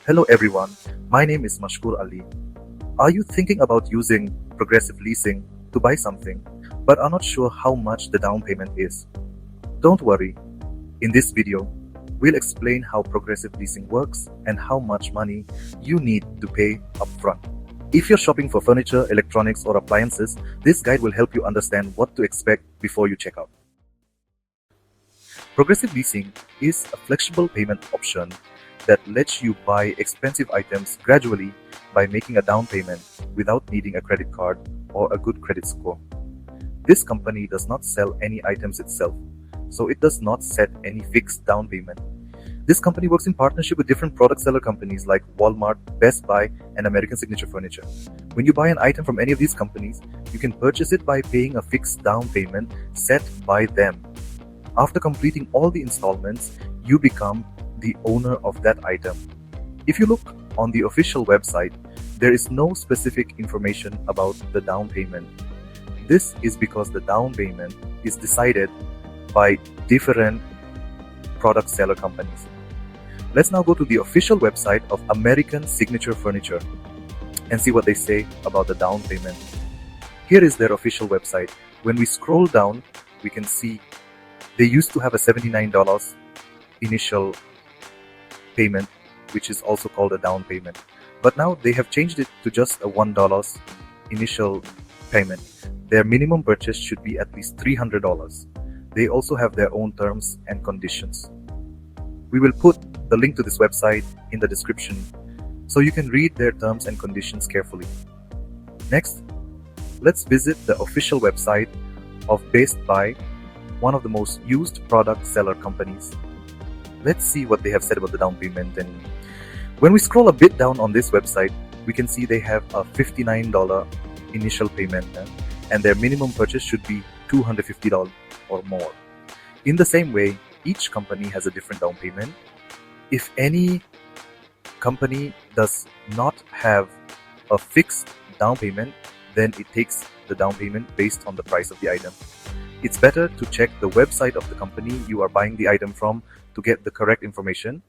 Hello everyone, my name is Mashkur Ali. Are you thinking about using Progressive Leasing to buy something but are not sure how much the down payment is? Don't worry, in this video, we'll explain how Progressive Leasing works and how much money you need to pay upfront. If you're shopping for furniture, electronics or appliances, this guide will help you understand what to expect before you check out. Progressive Leasing is a flexible payment option that lets you buy expensive items gradually by making a down payment without needing a credit card or a good credit score. This company does not sell any items itself, so it does not set any fixed down payment. This company works in partnership with different product seller companies like Walmart, Best Buy, and American Signature Furniture. When you buy an item from any of these companies, you can purchase it by paying a fixed down payment set by them. After completing all the installments, you become the owner of that item. If you look on the official website, there is no specific information about the down payment. This is because the down payment is decided by different product seller companies. Let's now go to the official website of American Signature Furniture and see what they say about the down payment. Here is their official website. When we scroll down, we can see they used to have a $79 initial payment, which is also called a down payment. But now they have changed it to just a $1 initial payment. Their minimum purchase should be at least $300. They also have their own terms and conditions. We will put the link to this website in the description so you can read their terms and conditions carefully. Next, let's visit the official website of Best Buy, one of the most used product seller companies. Let's see what they have said about the down payment. And when we scroll a bit down on this website, we can see they have a $59 initial payment and their minimum purchase should be $250 or more. In the same way, each company has a different down payment. If any company does not have a fixed down payment, then it takes the down payment based on the price of the item. It's better to check the website of the company you are buying the item from to get the correct information